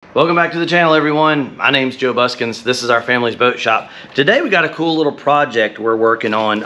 Welcome back to the channel, everyone. My name's Joe Buskins. This is our family's boat shop. Today we got a cool little project we're working on.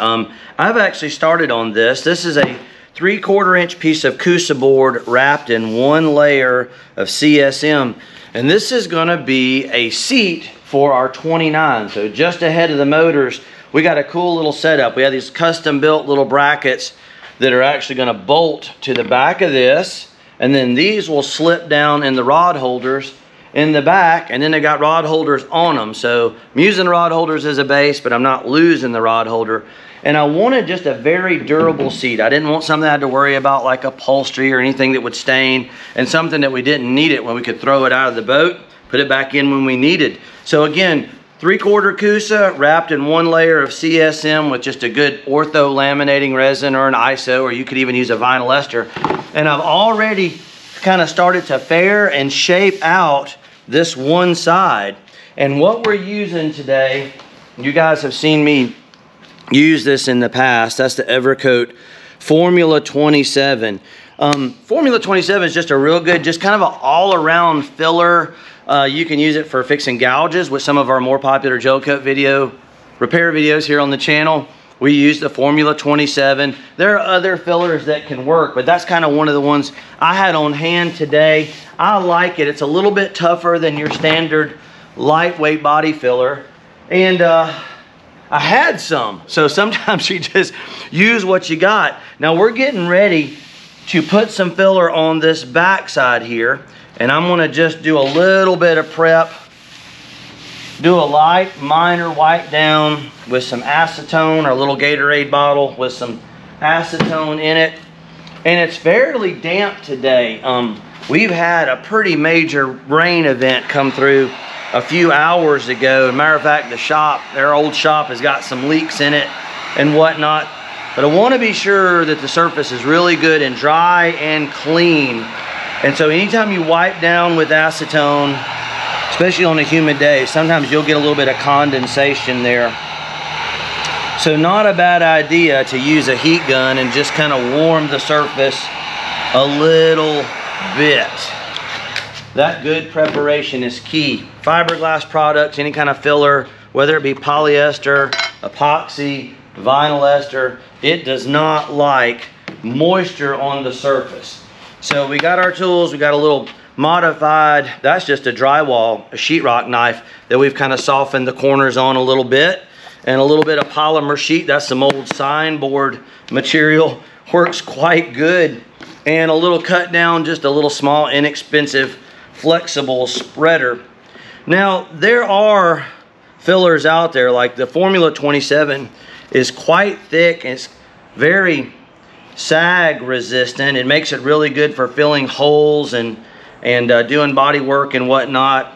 I've actually started on this. This is a 3/4 inch piece of Coosa board wrapped in one layer of CSM. And this is gonna be a seat for our 29. So just ahead of the motors, we got a cool little setup. We have these custom built little brackets that are actually gonna bolt to the back of this. And then these will slip down in the rod holders in the back, and then they got rod holders on them. So I'm using the rod holders as a base, but I'm not losing the rod holder. And I wanted just a very durable seat. I didn't want something I had to worry about like upholstery or anything that would stain, and something that we didn't need it when we could throw it out of the boat, put it back in when we needed. So again, 3/4 Coosa wrapped in one layer of CSM with just a good ortho laminating resin or an ISO, or you could even use a vinyl ester. And I've already kind of started to fair and shape out this one side. And what we're using today, you guys have seen me use this in the past. That's the Gelcoat Formula 27. Formula 27 is just a real good, just kind of an all-around filler. You can use it for fixing gouges with some of our more popular Gelcoat repair videos here on the channel. We use the Formula 27. There are other fillers that can work, but that's kind of one of the ones I had on hand today. I like it. It's a little bit tougher than your standard lightweight body filler. And I had some. So sometimes you just use what you got. Now we're getting ready to put some filler on this back side here. And I'm gonna just do a little bit of prep. Do a light minor wipe down with some acetone, or a little Gatorade bottle with some acetone in it. And it's fairly damp today. We've had a pretty major rain event come through a few hours ago. As a matter of fact, the shop, their old shop, has got some leaks in it and whatnot. But I want to be sure that the surface is really good and dry and clean. And so anytime you wipe down with acetone, especially on a humid day, sometimes you'll get a little bit of condensation there. So not a bad idea to use a heat gun and just kind of warm the surface a little bit. That good preparation is key. Fiberglass products, any kind of filler, whether it be polyester, epoxy, vinyl ester, it does not like moisture on the surface. So we got our tools, we got a little modified, that's just a drywall, a sheetrock knife that we've kind of softened the corners on a little bit, and a little bit of polymer sheet. That's some old signboard material, works quite good. And a little cut down, just a little small, inexpensive, flexible spreader. Now there are fillers out there, like the Formula 27 is quite thick, and it's very sag resistant. It makes it really good for filling holes and doing body work and whatnot.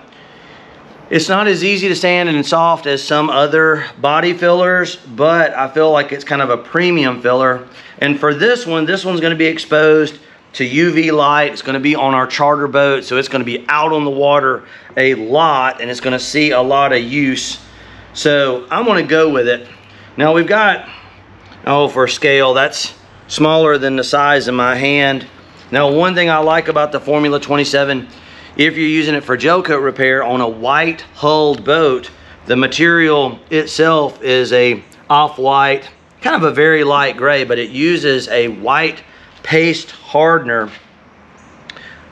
It's not as easy to sand and soft as some other body fillers, but I feel like it's kind of a premium filler. And for this one's going to be exposed to UV light. It's going to be on our charter boat, so it's going to be out on the water a lot, and it's going to see a lot of use. So I'm going to go with it. Now we've got, for scale, that's smaller than the size of my hand. Now, one thing I like about the Formula 27, if you're using it for Gelcoat repair on a white hulled boat, the material itself is a off-white, kind of a very light gray, but it uses a white paste hardener,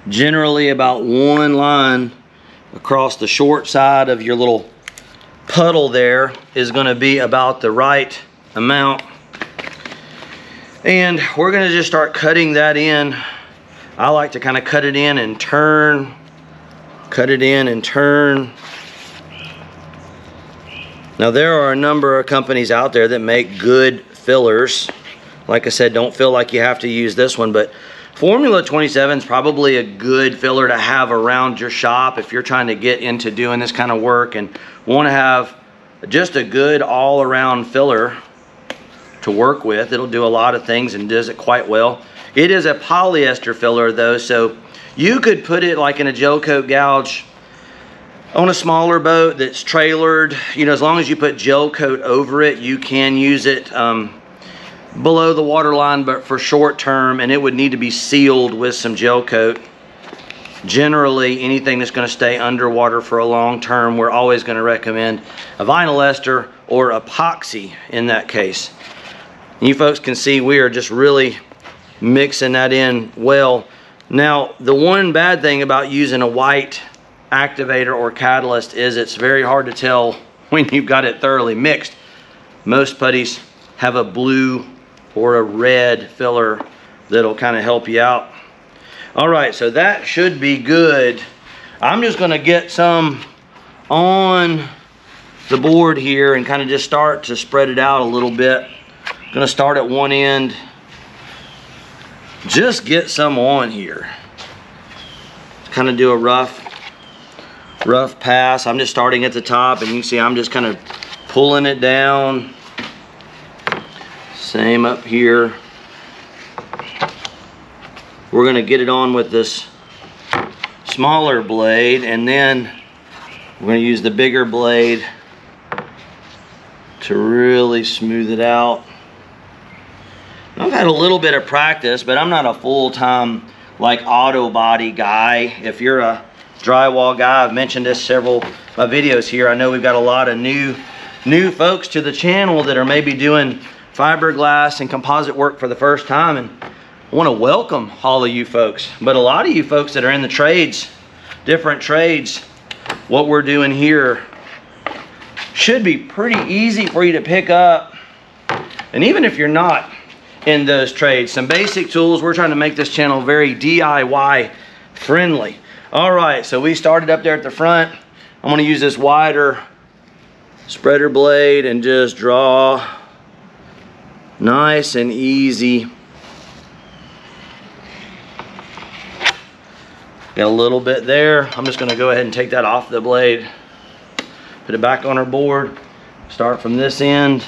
generally about one line across the short side of your little puddle there is going to be about the right amount. And we're going to just start cutting that in. I like to kind of cut it in and turn, cut it in and turn. Now there are a number of companies out there that make good fillers. Like I said, don't feel like you have to use this one, but Formula 27 is probably a good filler to have around your shop if you're trying to get into doing this kind of work and want to have just a good all-around filler to work with. It'll do a lot of things and does it quite well. It is a polyester filler though, so you could put it like in a Gelcoat gouge on a smaller boat that's trailered. You know, as long as you put Gelcoat over it, you can use it below the water line, but for short term, and it would need to be sealed with some Gelcoat. generally anything that's going to stay underwater for a long term, we're always going to recommend a vinyl ester or epoxy in that case. You folks can see we are just really mixing that in well. Now, the one bad thing about using a white activator or catalyst is it's very hard to tell when you've got it thoroughly mixed. Most putties have a blue or a red filler that'll kind of help you out. All right, so that should be good. I'm just gonna get some on the board here and kind of just start to spread it out a little bit. Gonna start at one end. Just get some on here. Kind of do a rough pass. I'm just starting at the top, and you can see I'm just kind of pulling it down. Same up here. We're going to get it on with this smaller blade, and then we're going to use the bigger blade to really smooth it out. I've had a little bit of practice, but I'm not a full-time like auto body guy. If you're a drywall guy, I've mentioned this several videos here. I know we've got a lot of new folks to the channel that are maybe doing fiberglass and composite work for the first time, and I want to welcome all of you folks. But a lot of you folks that are in the trades, different trades, what we're doing here should be pretty easy for you to pick up. And even if you're not in those trades, some basic tools. We're trying to make this channel very DIY friendly. All right, so we started up there at the front. I'm going to use this wider spreader blade and just draw nice and easy. Got a little bit there. I'm just going to go ahead and take that off the blade, put it back on our board, start from this end.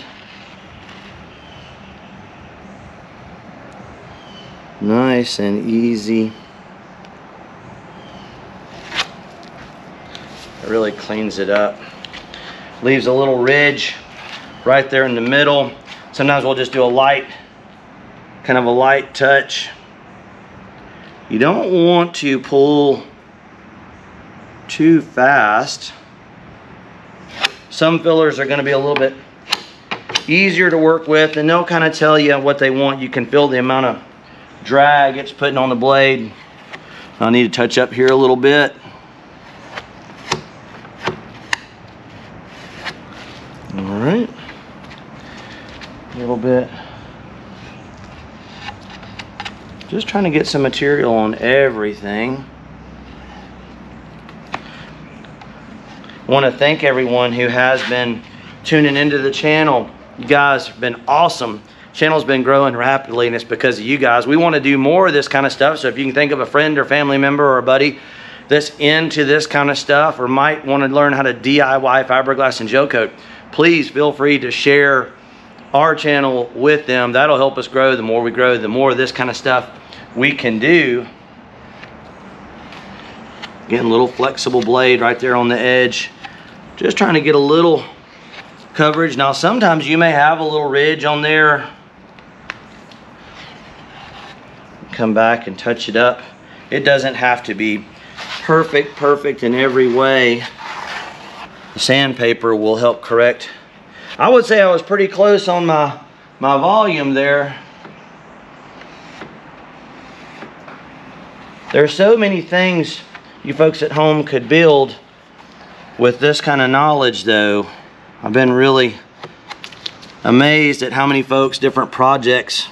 Nice and easy. It really cleans it up. Leaves a little ridge right there in the middle. Sometimes we'll just do a light, kind of a light touch. You don't want to pull too fast. Some fillers are going to be a little bit easier to work with, and they'll kind of tell you what they want. You can feel the amount of drag it's putting on the blade. I need to touch up here a little bit. All right, a little bit. Just trying to get some material on everything. I want to thank everyone who has been tuning into the channel. You guys have been awesome. Channel's been growing rapidly, and it's because of you guys. We want to do more of this kind of stuff, so if you can think of a friend or family member or a buddy that's into this kind of stuff or might want to learn how to DIY fiberglass and Gelcoat, please feel free to share our channel with them. That'll help us grow. The more we grow, the more of this kind of stuff we can do. Getting a little flexible blade right there on the edge. Just trying to get a little coverage. Now sometimes you may have a little ridge on there. Come back and touch it up. It doesn't have to be perfect in every way. The sandpaper will help correct. I would say I was pretty close on my volume there. There are so many things you folks at home could build with this kind of knowledge, though. I've been really amazed at how many folks, different projects.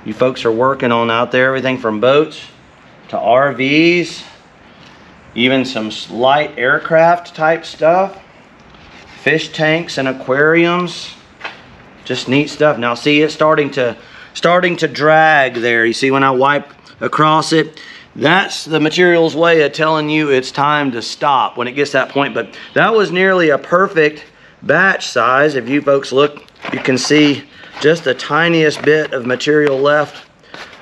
You folks are working on out there, everything from boats to RVs, even some light aircraft type stuff, fish tanks and aquariums. Just neat stuff. Now see, it's starting to drag there. You see when I wipe across it, that's the material's way of telling you it's time to stop when it gets to that point. But that was nearly a perfect batch size. If you folks look, you can see just the tiniest bit of material left.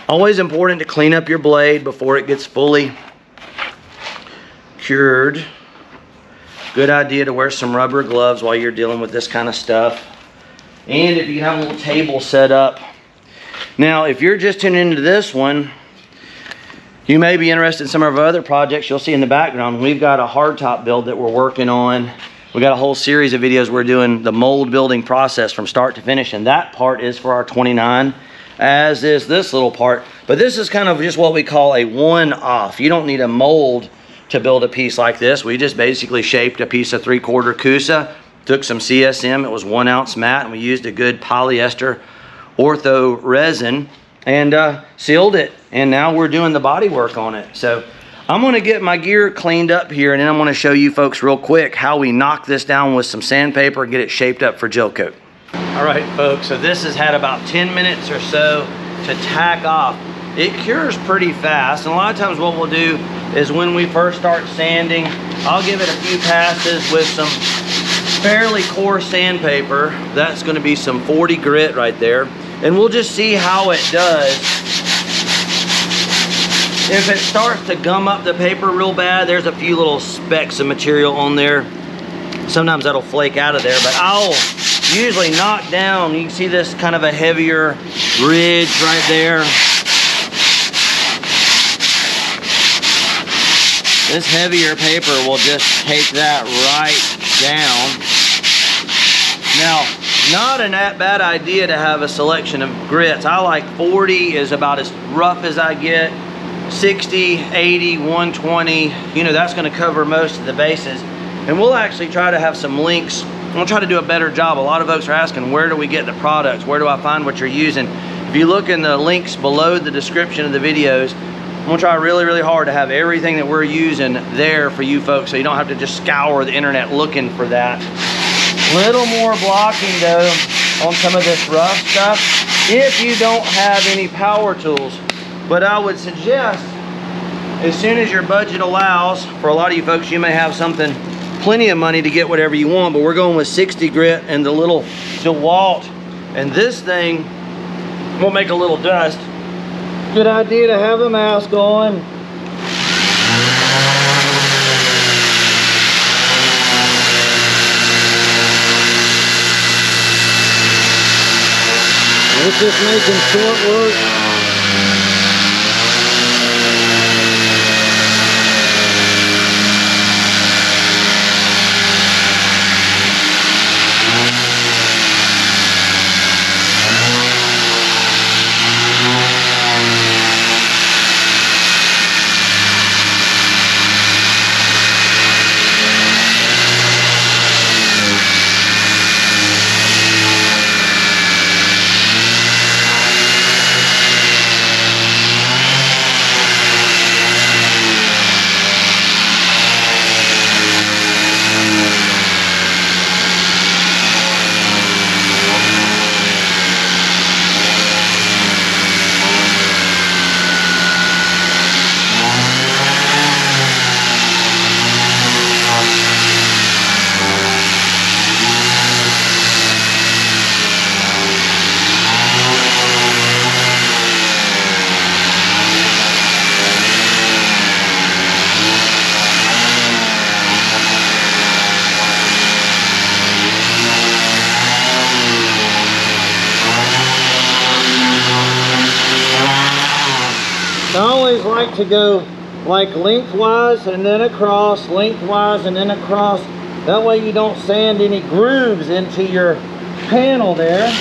Always important to clean up your blade before it gets fully cured. Good idea to wear some rubber gloves while you're dealing with this kind of stuff. And if you have a little table set up, Now, if you're just tuning into this one, you may be interested in some of our other projects. You'll see in the background, we've got a hardtop build that we're working on. We got a whole series of videos we're doing the mold building process from start to finish, and that part is for our 29, as is this little part. But this is kind of just what we call a one-off. You don't need a mold to build a piece like this. We just basically shaped a piece of 3/4 Coosa, took some CSM, it was 1 ounce mat, and we used a good polyester ortho resin and sealed it, and now we're doing the body work on it. So I'm going to get my gear cleaned up here, and then I'm going to show you folks real quick how we knock this down with some sandpaper and get it shaped up for Gelcoat. All right, folks, so this has had about 10 minutes or so to tack off. It cures pretty fast, and a lot of times what we'll do is when we first start sanding, I'll give it a few passes with some fairly coarse sandpaper. That's going to be some 40 grit right there, and we'll just see how it does. If it starts to gum up the paper real bad, there's a few little specks of material on there. Sometimes that'll flake out of there, but I'll usually knock down. You can see this kind of a heavier ridge right there. This heavier paper will just take that right down. Now, not a bad idea to have a selection of grits. I like 40 is about as rough as I get. 60, 80, 120, you know, that's going to cover most of the bases. And we'll actually try to have some links. We'll try to do a better job. A lot of folks are asking, where do we get the products? Where do I find what you're using? If you look in the links below the description of the videos, I'm going to try really, really hard to have everything that we're using there for you folks, so you don't have to just scour the internet looking for that. Little more blocking though on some of this rough stuff if you don't have any power tools. But I would suggest, as soon as your budget allows, for a lot of you folks, you may have something, plenty of money to get whatever you want, but we're going with 60 grit and the little DeWalt, and this thing will make a little dust. Good idea to have the mask on. It's just making short work. I always like to go like lengthwise and then across, lengthwise and then across. That way you don't sand any grooves into your panel there.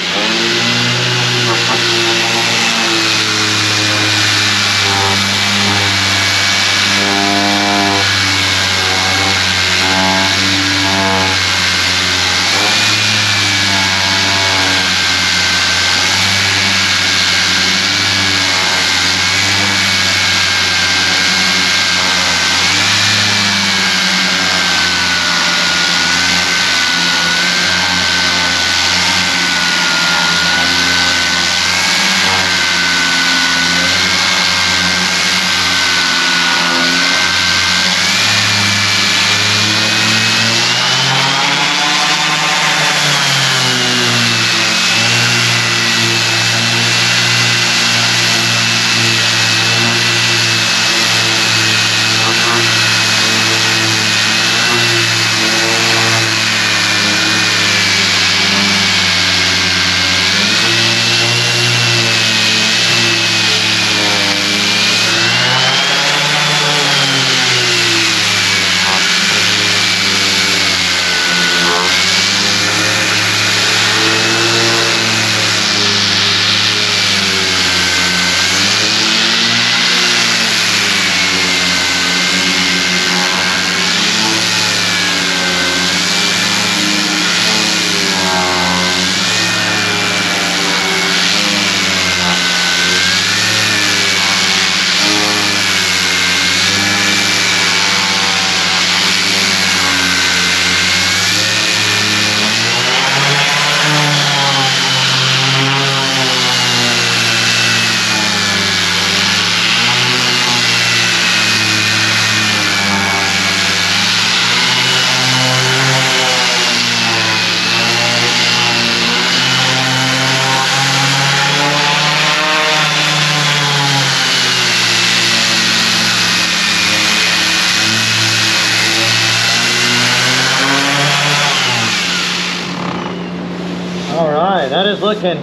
looking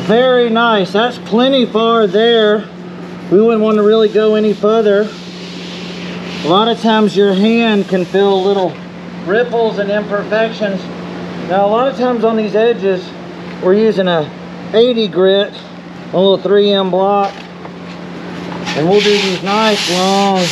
very nice. That's plenty far there. We wouldn't want to really go any further. A lot of times your hand can feel little ripples and imperfections. Now a lot of times on these edges, we're using a 80 grit, a little 3M block, and we'll do these nice long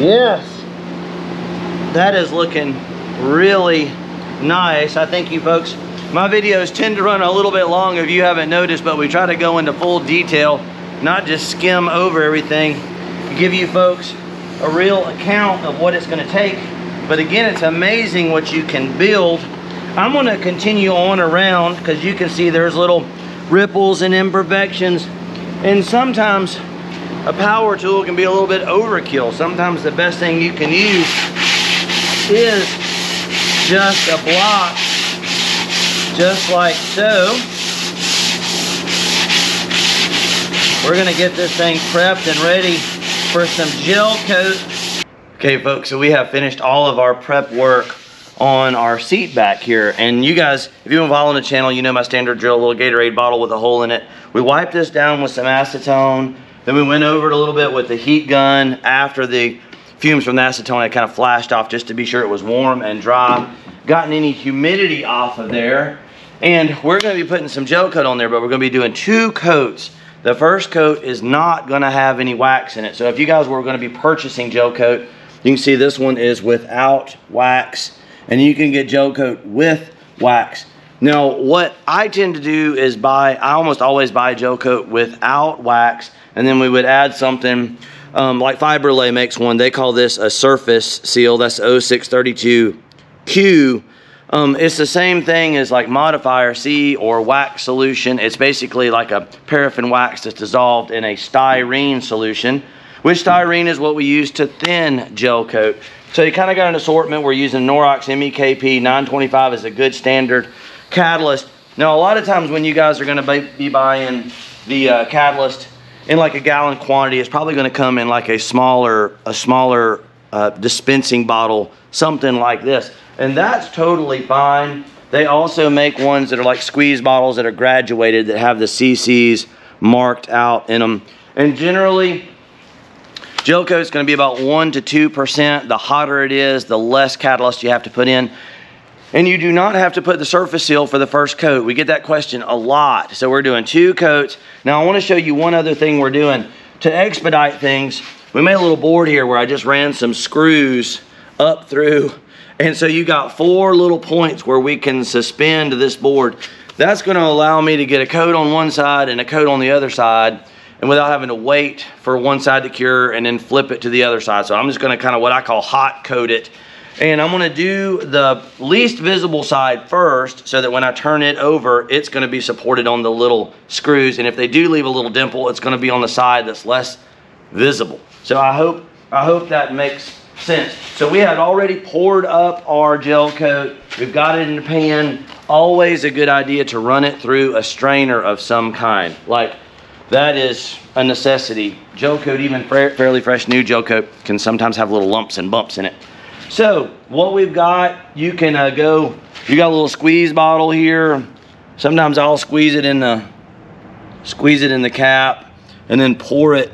Yes, that is looking really nice. I thank you folks. My videos tend to run a little bit long if you haven't noticed, but we try to go into full detail, not just skim over everything, give you folks a real account of what it's going to take. But again, it's amazing what you can build. I'm going to continue on around because you can see there's little ripples and imperfections, and sometimes a power tool can be a little bit overkill. Sometimes the best thing you can use is just a block, just like so. We're gonna get this thing prepped and ready for some gel coat. Okay folks, so we have finished all of our prep work on our seat back here. And you guys, if you've been following the channel, you know my standard drill, a little Gatorade bottle with a hole in it. We wiped this down with some acetone. Then we went over it a little bit with the heat gun after the fumes from the acetone had kind of flashed off, just to be sure it was warm and dry. Gotten any humidity off of there. And we're going to be putting some gel coat on there, but we're going to be doing 2 coats. The first coat is not going to have any wax in it. So if you guys were going to be purchasing gel coat, you can see this one is without wax. And you can get gel coat with wax. Now, what I tend to do is I almost always buy gel coat without wax. And then we would add something like Fiberglass makes one. They call this a surface seal. That's 0632Q. It's the same thing as like modifier C or wax solution. It's basically like a paraffin wax that's dissolved in a styrene solution, which styrene is what we use to thin gel coat. So you kind of got an assortment. We're using Norox MEKP 925 as a good standard catalyst. Now a lot of times when you guys are going to be buying the catalyst in like a gallon quantity, it's probably going to come in like a smaller dispensing bottle, something like this, and that's totally fine. They also make ones that are like squeeze bottles that are graduated, that have the CCs marked out in them. And generally gel coat is going to be about 1 to 2%. The hotter it is, the less catalyst you have to put in. And you do not have to put the surface seal for the first coat. We get that question a lot. So we're doing 2 coats. Now I want to show you one other thing we're doing. To expedite things, we made a little board here where I just ran some screws up through. And so you got 4 little points where we can suspend this board. That's going to allow me to get a coat on one side and a coat on the other side, and without having to wait for one side to cure and then flip it to the other side. So I'm just going to kind of what I call hot coat it. And I'm going to do the least visible side first so that when I turn it over, it's going to be supported on the little screws. And if they do leave a little dimple, it's going to be on the side that's less visible. So I hope that makes sense. So we had already poured up our gel coat. We've got it in the pan. Always a good idea to run it through a strainer of some kind. Like, that is a necessity. Gel coat, even fairly fresh new gel coat, can sometimes have little lumps and bumps in it. So what we've got, you can you got a little squeeze bottle here. Sometimes I'll squeeze it in the cap and then pour it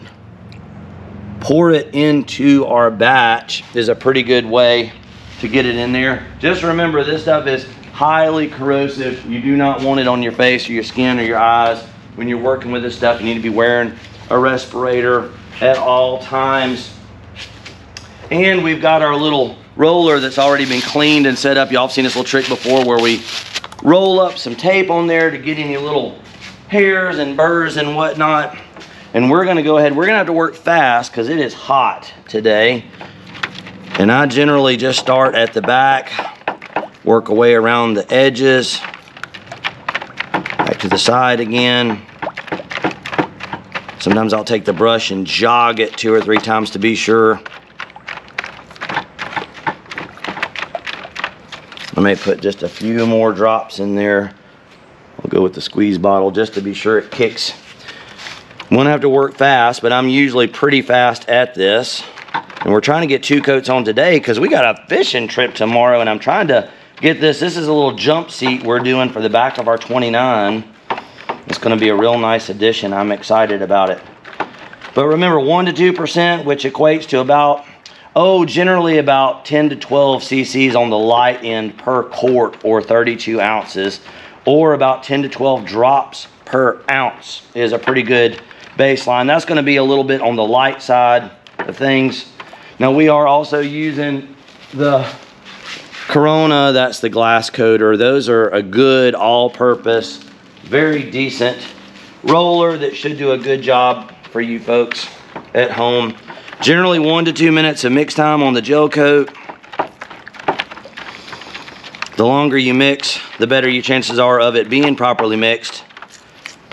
into our batch is a pretty good way to get it in there. Just remember, this stuff is highly corrosive. You do not want it on your face or your skin or your eyes. When you're working with this stuff, you need to be wearing a respirator at all times. And we've got our little roller that's already been cleaned and set up. Y'all have seen this little trick before where we roll up some tape on there to get any little hairs and burrs and whatnot. And we're gonna go ahead, we're gonna have to work fast because it is hot today. And I generally just start at the back, work away around the edges, back to the side again. Sometimes I'll take the brush and jog it 2 or 3 times to be sure. I may put just a few more drops in there. I'll go with the squeeze bottle just to be sure it kicks. I'm gonna have to work fast, but I'm usually pretty fast at this. And we're trying to get 2 coats on today because we got a fishing trip tomorrow, and I'm trying to get this. This is a little jump seat we're doing for the back of our 29. It's gonna be a real nice addition. I'm excited about it. But remember, 1 to 2%, which equates to about, generally about 10 to 12 cc's on the light end per quart, or 32 ounces, or about 10 to 12 drops per ounce is a pretty good baseline. That's gonna be a little bit on the light side of things. Now we are also using the Corona, that's the glass coater. Those are a good all-purpose, very decent roller that should do a good job for you folks at home. Generally 1 to 2 minutes of mix time on the Gelcoat. The longer you mix, the better your chances are of it being properly mixed.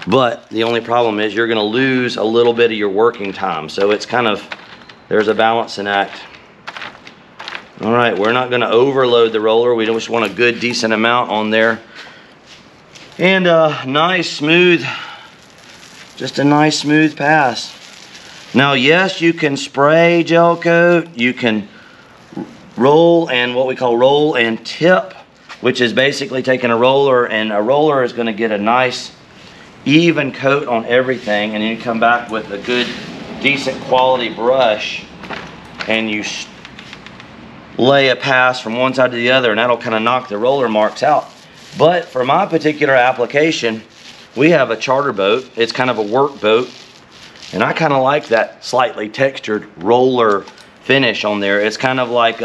But the only problem is you're gonna lose a little bit of your working time. So it's kind of, there's a balancing act. All right, we're not gonna overload the roller. We just want a good, decent amount on there. And a nice, smooth, just a nice, smooth pass. Now, yes, you can spray Gelcoat. You can roll and what we call roll and tip, which is basically taking a roller, and a roller is gonna get a nice, even coat on everything, and then you come back with a good, decent quality brush, and you lay a pass from one side to the other, and that'll kind of knock the roller marks out. But for my particular application, we have a charter boat. It's kind of a work boat, and I kind of like that slightly textured roller finish on there. It's kind of like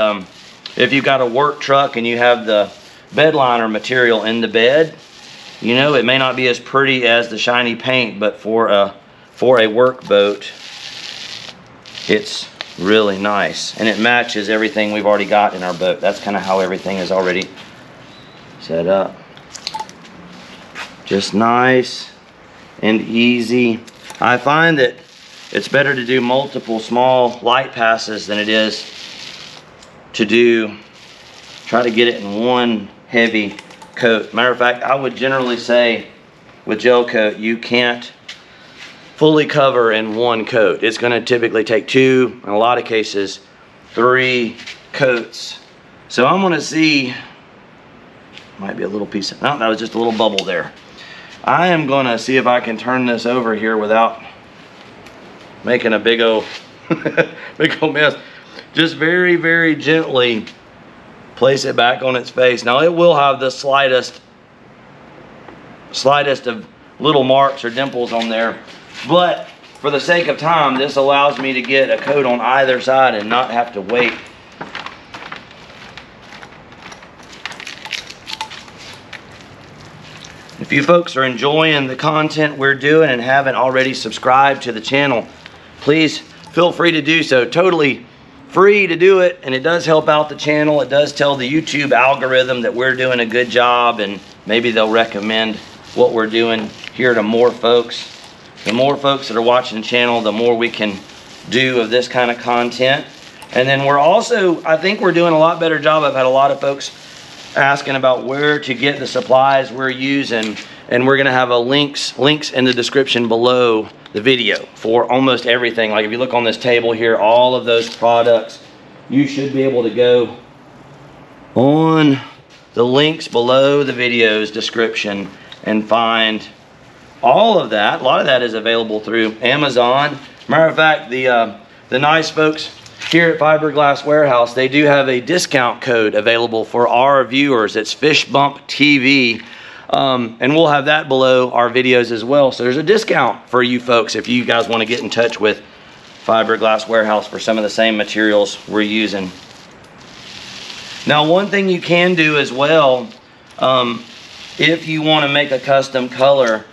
if you've got a work truck and you have the bed liner material in the bed, you know, it may not be as pretty as the shiny paint, but for a work boat, it's really nice, and it matches everything we've already got in our boat. That's kind of how everything is already set up. Just nice and easy. I find that it's better to do multiple small light passes than it is to try to get it in one heavy coat. Matter of fact, I would generally say with Gelcoat, you can't fully cover in one coat. It's going to typically take 2, in a lot of cases 3 coats. So I'm going to see, might be a little piece of, no, that was just a little bubble there. I am going to see if I can turn this over here without making a big old mess. Just very, very gently place it back on its face. Now it will have the slightest of little marks or dimples on there, but for the sake of time, this allows me to get a coat on either side and not have to wait. If you folks are enjoying the content we're doing and haven't already subscribed to the channel, please feel free to do so. Totally free to do it, and it does help out the channel. It does tell the YouTube algorithm that we're doing a good job, and maybe they'll recommend what we're doing here to more folks. The more folks that are watching the channel, the more we can do of this kind of content. And then we're also, I think we're doing a lot better job. I've had a lot of folks asking about where to get the supplies we're using, and we're gonna have links in the description below the video for almost everything. Like if you look on this table here, all of those products, you should be able to go on the links below the video's description and find all of that. A lot of that is available through Amazon. Matter of fact, the nice folks here at Fiberglass Warehouse, they do have a discount code available for our viewers. It's FishBumpTV, and we'll have that below our videos as well. So there's a discount for you folks if you guys want to get in touch with Fiberglass Warehouse for some of the same materials we're using. Now, one thing you can do as well, if you want to make a custom color,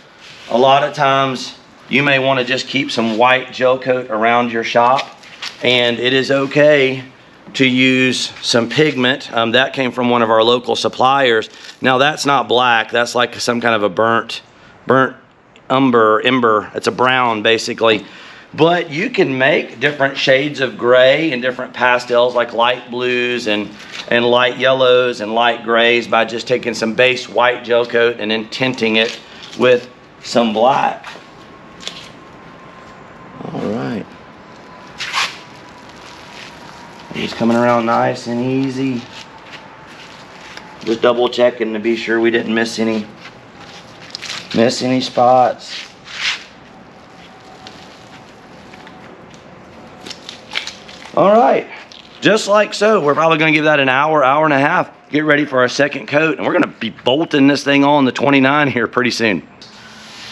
a lot of times you may want to just keep some white Gelcoat around your shop, and it is okay to use some pigment. That came from one of our local suppliers. Now that's not black, that's like some kind of a burnt ember. It's a brown basically. But you can make different shades of gray and different pastels like light blues and light yellows and light grays by just taking some base white gel coat and then tinting it with some black. All right. He's coming around nice and easy. Just double checking to be sure we didn't miss any spots. All right, just like so, we're probably gonna give that an hour, hour and a half, get ready for our second coat, and we're gonna be bolting this thing on the 29 here pretty soon.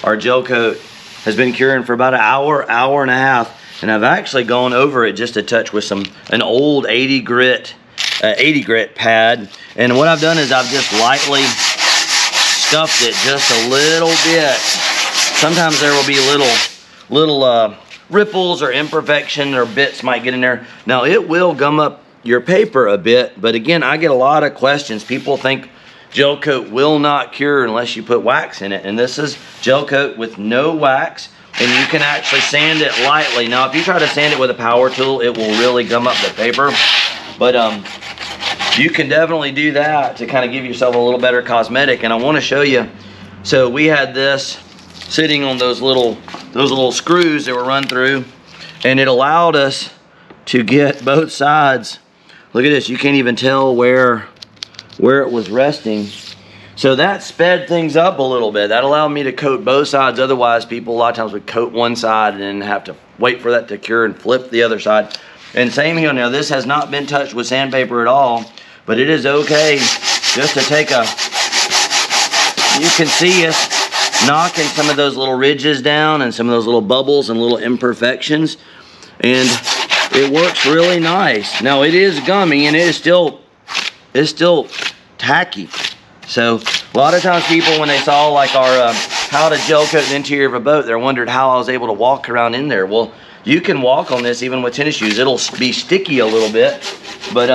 Our gel coat has been curing for about an hour, hour and a half, and I've actually gone over it just a touch with an old 80 grit pad. And what I've done is I've just lightly scuffed it just a little bit. Sometimes there will be little ripples or imperfection or bits might get in there. Now it will gum up your paper a bit, but again, I get a lot of questions. People think gel coat will not cure unless you put wax in it, and this is gel coat with no wax, and you can actually sand it lightly. Now if you try to sand it with a power tool, it will really gum up the paper, but you can definitely do that to kind of give yourself a little better cosmetic. And I want to show you, so we had this sitting on those little screws that were run through, and it allowed us to get both sides. Look at this, you can't even tell where it was resting. So that sped things up a little bit. That allowed me to coat both sides. Otherwise, people a lot of times would coat one side and then have to wait for that to cure and flip the other side. And same here. Now this has not been touched with sandpaper at all, but it is okay just to take you can see us knocking some of those little ridges down and some of those little bubbles and little imperfections, and it works really nice. Now it is gummy and it's still tacky. So a lot of times people, when they saw like our how to gel coat the interior of a boat, they're wondered how I was able to walk around in there. Well, you can walk on this even with tennis shoes. It'll be sticky a little bit, but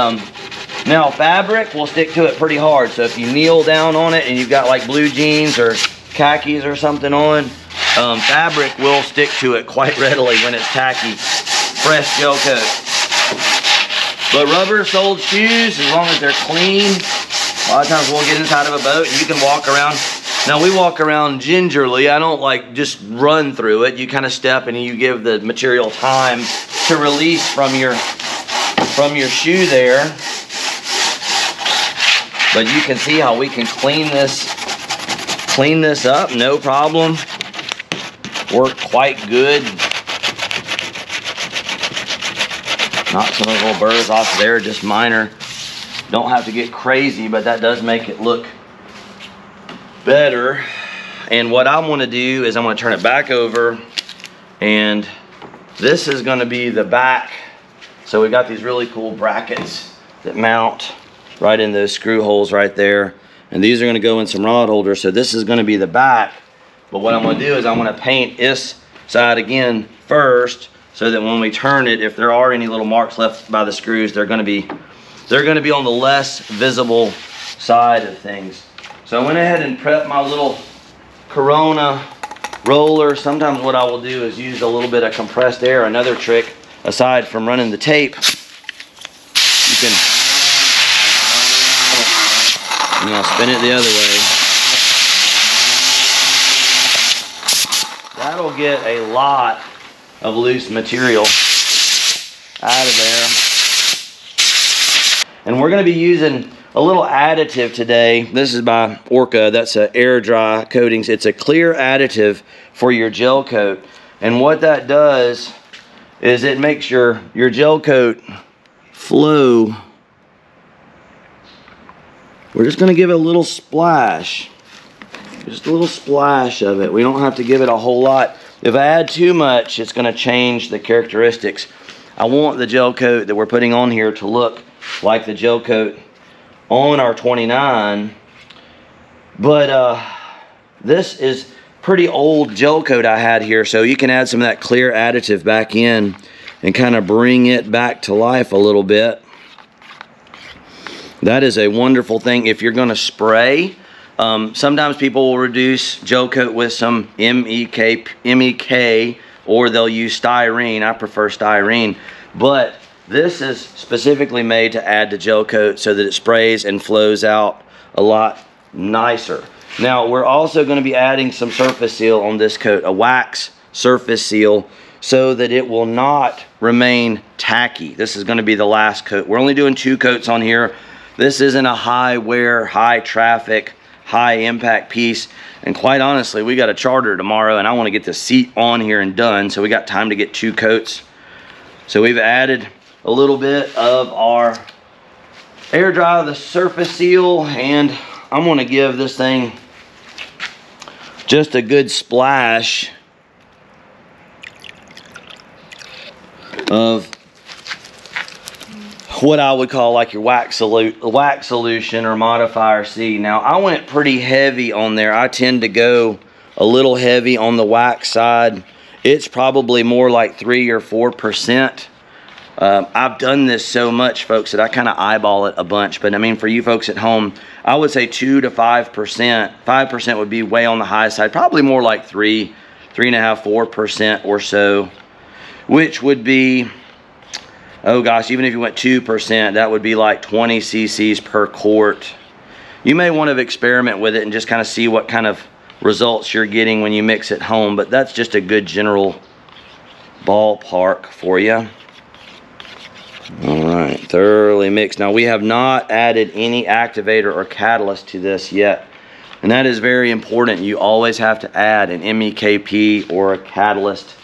now fabric will stick to it pretty hard. So if you kneel down on it and you've got like blue jeans or khakis or something on, fabric will stick to it quite readily when it's tacky, fresh gel coat. But rubber-soled shoes, as long as they're clean, a lot of times we'll get inside of a boat and you can walk around. Now we walk around gingerly. I don't like just run through it. You kind of step and you give the material time to release from your shoe there. But you can see how we can clean this up, no problem. Worked quite good. Knock some of those little burrs off there, just minor. Don't have to get crazy, but that does make it look better. And what I want to do is I'm going to turn it back over, and this is going to be the back. So we've got these really cool brackets that mount right in those screw holes right there, and these are going to go in some rod holders. So this is going to be the back, but what I'm going to do is I'm going to paint this side again first, so that when we turn it, if there are any little marks left by the screws, they're going to be on the less visible side of things. So I went ahead and prepped my little Corona roller. Sometimes what I will do is use a little bit of compressed air. Another trick, aside from running the tape, you can spin it the other way. That'll get a lot of loose material out of there. And we're going to be using a little additive today. This is by Orca. That's a air dry coatings. It's a clear additive for your gel coat. And what that does is it makes your gel coat flow. We're just going to give it a little splash. Just a little splash of it. We don't have to give it a whole lot. If I add too much, it's going to change the characteristics. I want the gel coat that we're putting on here to look like the gel coat on our 29, but this is pretty old gel coat I had here, so you can add some of that clear additive back in and kind of bring it back to life a little bit. That is a wonderful thing. If you're going to spray, sometimes people will reduce Gelcoat with some MEK, or they'll use styrene. I prefer styrene, but this is specifically made to add to Gelcoat so that it sprays and flows out a lot nicer. Now, we're also going to be adding some surface seal on this coat, a wax surface seal, so that it will not remain tacky. This is going to be the last coat. We're only doing 2 coats on here. This isn't a high wear, high traffic, high impact piece. And quite honestly, we got a charter tomorrow and I want to get the seat on here and done. So we got time to get 2 coats. So we've added a little bit of our air dry, the surface seal, and I'm going to give this thing just a good splash of what I would call like your wax solution or modifier C. Now, I went pretty heavy on there. I tend to go a little heavy on the wax side. It's probably more like 3 or 4%. I've done this so much, folks, that I kind of eyeball it a bunch. But I mean, for you folks at home, I would say 2 to 5%. 5% would be way on the high side. Probably more like 3.5, 4% or so, which would be, oh gosh, even if you went 2%, that would be like 20 cc's per quart. You may want to experiment with it and just kind of see what kind of results you're getting when you mix at home, but that's just a good general ballpark for you. All right, thoroughly mixed. Now, we have not added any activator or catalyst to this yet, and that is very important. You always have to add an MEKP or a catalyst.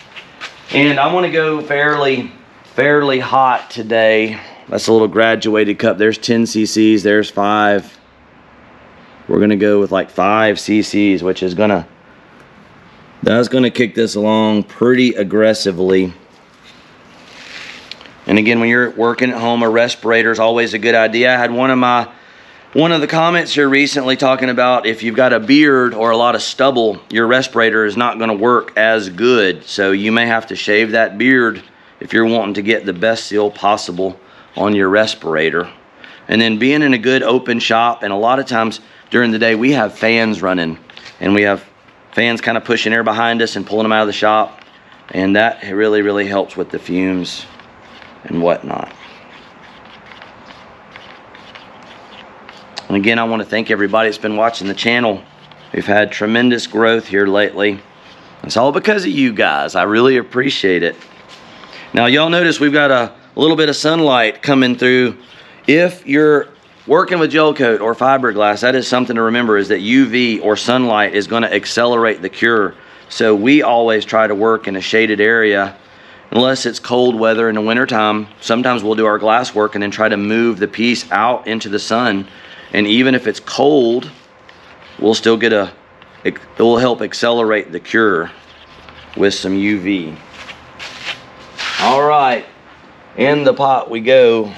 And I want to go fairly hot today. That's a little graduated cup. There's 10 cc's, there's 5. We're gonna go with like 5 cc's, which is that's gonna kick this along pretty aggressively. And again, when you're working at home, a respirator is always a good idea. I had one of the comments here recently talking about if you've got a beard or a lot of stubble, your respirator is not gonna work as good. So you may have to shave that beard if you're wanting to get the best seal possible on your respirator. And then being in a good open shop, and a lot of times during the day we have fans running, and we have fans kind of pushing air behind us and pulling them out of the shop, and that really helps with the fumes and whatnot. And again, I want to thank everybody that's been watching the channel. We've had tremendous growth here lately. It's all because of you guys. I really appreciate it. Now, y'all notice we've got a little bit of sunlight coming through. If you're working with Gelcoat or fiberglass, that is something to remember, is that UV or sunlight is going to accelerate the cure. So we always try to work in a shaded area unless it's cold weather in the wintertime. Sometimes we'll do our glass work and then try to move the piece out into the sun. And even if it's cold, we'll still get it will help accelerate the cure with some UV. All right, in the pot we go.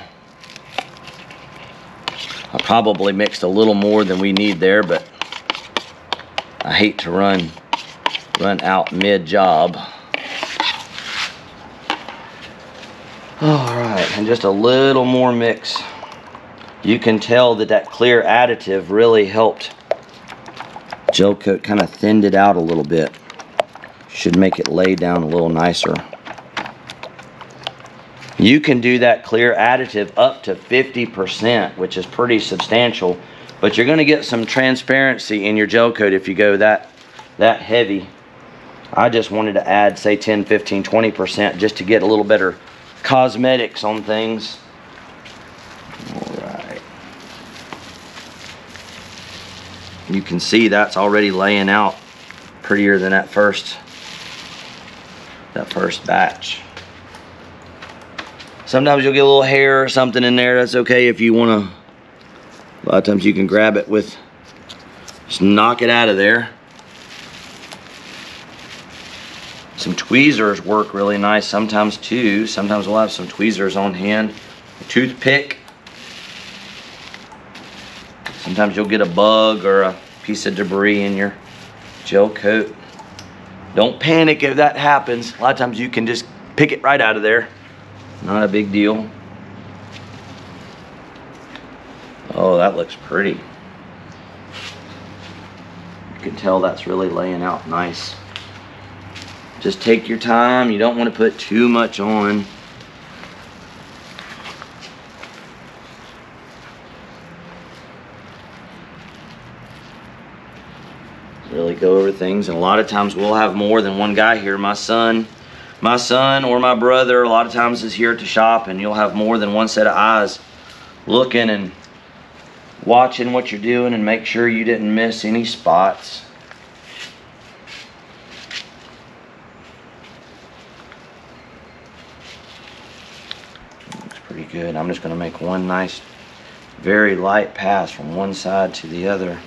I probably mixed a little more than we need there, but I hate to run out mid-job. All right, and just a little more mix. You can tell that clear additive really helped Gelcoat, kind of thinned it out a little bit. Should make it lay down a little nicer. You can do that clear additive up to 50%, which is pretty substantial, but you're going to get some transparency in your Gelcoat if you go that heavy. I just wanted to add, say, 10, 15, 20% just to get a little better cosmetics on things. All right. You can see that's already laying out prettier than that first batch. Sometimes you'll get a little hair or something in there. That's okay if you want to. A lot of times you can grab it with, just knock it out of there. Some tweezers work really nice sometimes too. Sometimes we'll have some tweezers on hand. A toothpick. Sometimes you'll get a bug or a piece of debris in your Gelcoat. Don't panic if that happens. A lot of times you can just pick it right out of there. Not a big deal. Oh, that looks pretty. You can tell that's really laying out nice. Just take your time. You don't want to put too much on. Really go over things, and a lot of times we'll have more than one guy here. My son or my brother a lot of times is here at the shop, and you'll have more than one set of eyes looking and watching what you're doing and make sure you didn't miss any spots. Looks pretty good. I'm just going to make one nice, very light pass from one side to the other.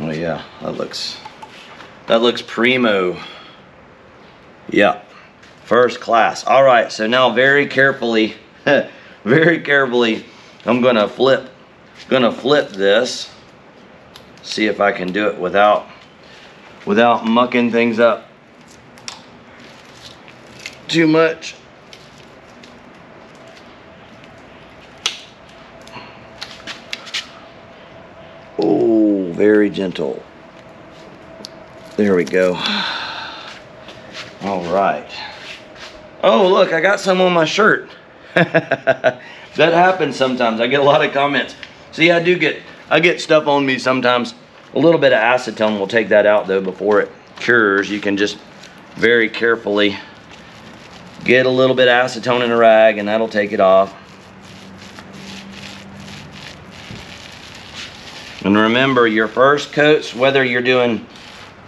Oh yeah, that looks primo. Yeah, first class. All right, so now very carefully, very carefully, I'm gonna flip this. See if I can do it without mucking things up too much. Oh, very gentle. There we go. All right. Oh, look, I got some on my shirt. That happens sometimes. I get a lot of comments. See, I get stuff on me sometimes. A little bit of acetone will take that out though before it cures. You can just very carefully get a little bit of acetone in a rag and that'll take it off. And remember, your first coats, whether you're doing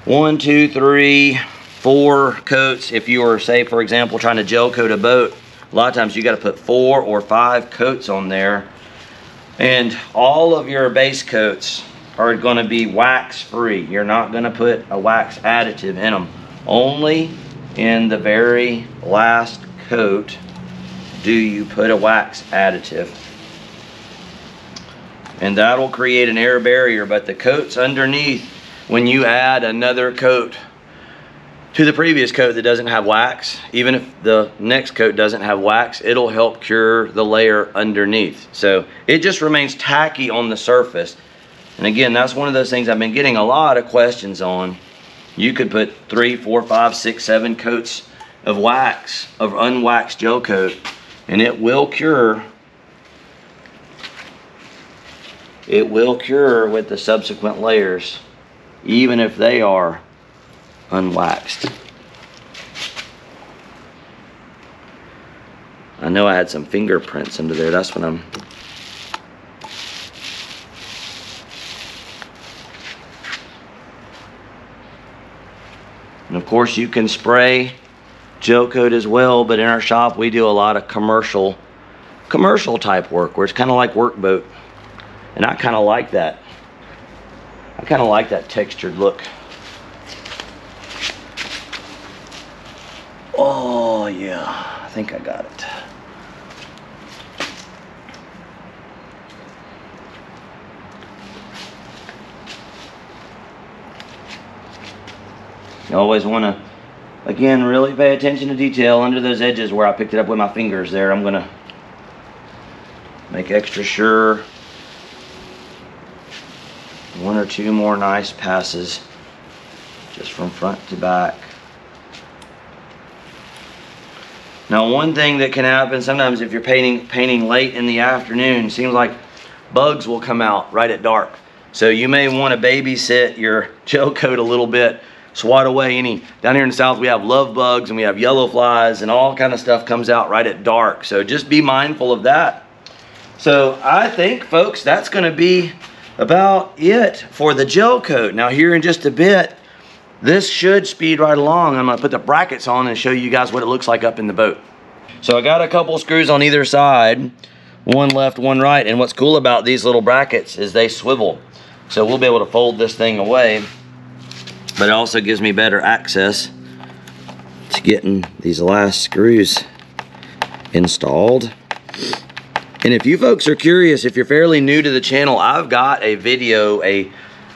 1, 2, 3, 4 coats, if you are, say, for example, trying to gel coat a boat, a lot of times you got to put 4 or 5 coats on there. And all of your base coats are going to be wax free. You're not going to put a wax additive in them. Only in the very last coat do you put a wax additive. And that'll create an air barrier, but the coats underneath, when you add another coat to the previous coat that doesn't have wax, even if the next coat doesn't have wax, it'll help cure the layer underneath. So it just remains tacky on the surface. And again, that's one of those things I've been getting a lot of questions on. You could put 3, 4, 5, 6, 7 coats of wax, of unwaxed gel coat, and it will cure. It will cure with the subsequent layers, even if they are unwaxed. I know I had some fingerprints under there. That's what I'm... And of course you can spray gel coat as well, but in our shop we do a lot of commercial type work where it's kind of like work boat. And I kind of like that. I kind of like that textured look. Oh yeah, I think I got it. You always want to, again, really pay attention to detail under those edges where I picked it up with my fingers there. I'm going to make extra sure. 1 or 2 more nice passes just from front to back. Now one thing that can happen sometimes if you're painting late in the afternoon, seems like bugs will come out right at dark. So you may want to babysit your gel coat a little bit, swat away any, down here in the south we have love bugs and we have yellow flies and all kind of stuff comes out right at dark. So just be mindful of that. So I think folks, that's going to be about it for the gel coat. Now here in just a bit, this should speed right along. I'm going to put the brackets on and show you guys what it looks like up in the boat. So I got a couple screws on either side, one left, one right, and what's cool about these little brackets is they swivel. So we'll be able to fold this thing away, but it also gives me better access to getting these last screws installed. And if you folks are curious, if you're fairly new to the channel, I've got a video,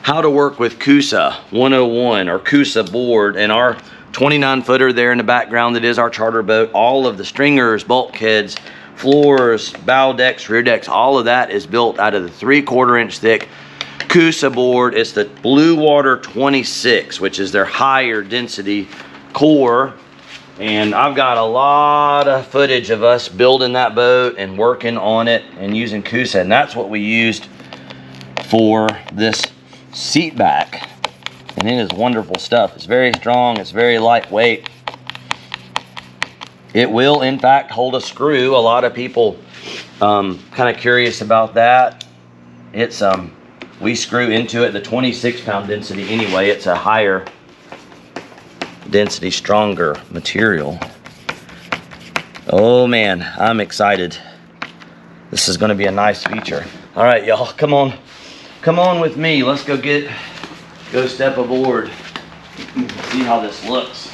how to work with Coosa 101 or Coosa board, and our 29 footer there in the background that is our charter boat, all of the stringers, bulkheads, floors, bow decks, rear decks, all of that is built out of the 3/4 inch thick Coosa board. It's the Blue Water 26, which is their higher density core. And I've got a lot of footage of us building that boat and working on it and using Coosa, and that's what we used for this seat back. And it is wonderful stuff. It's very strong, it's very lightweight. It will in fact hold a screw. A lot of people kind of curious about that. It's we screw into it the 26-pound density anyway. It's a higher density, stronger material. Oh man, I'm excited. This is going to be a nice feature. All right, y'all, come on with me. Let's go step aboard, see how this looks.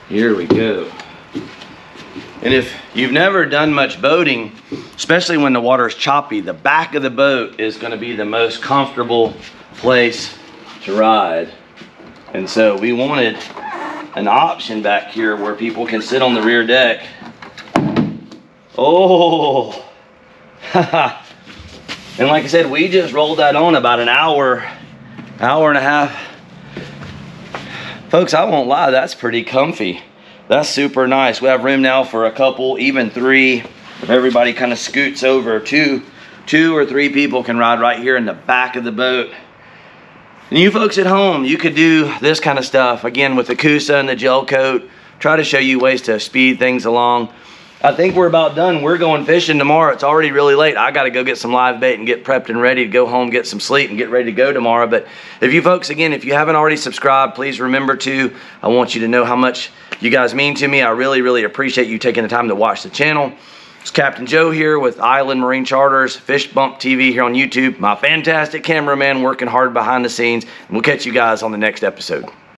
Here we go. And if you've never done much boating, especially when the water is choppy, the back of the boat is going to be the most comfortable place to ride. And so we wanted an option back here where people can sit on the rear deck. Oh, and like I said, we just rolled that on about an hour and a half. Folks, I won't lie, that's pretty comfy. That's super nice. We have room now for a couple, even three. If everybody kind of scoots over, two or three people can ride right here in the back of the boat. And you folks at home, you could do this kind of stuff, again, with the Coosa and the Gelcoat. Try to show you ways to speed things along. I think we're about done. We're going fishing tomorrow. It's already really late. I got to go get some live bait and get prepped and ready to go home, get some sleep, and get ready to go tomorrow. But if you folks, again, if you haven't already subscribed, please remember to. I want you to know how much you guys mean to me. I really, really appreciate you taking the time to watch the channel. It's Captain Joe here with Island Marine Charters, Fish Bump TV here on YouTube. My fantastic cameraman working hard behind the scenes. And we'll catch you guys on the next episode.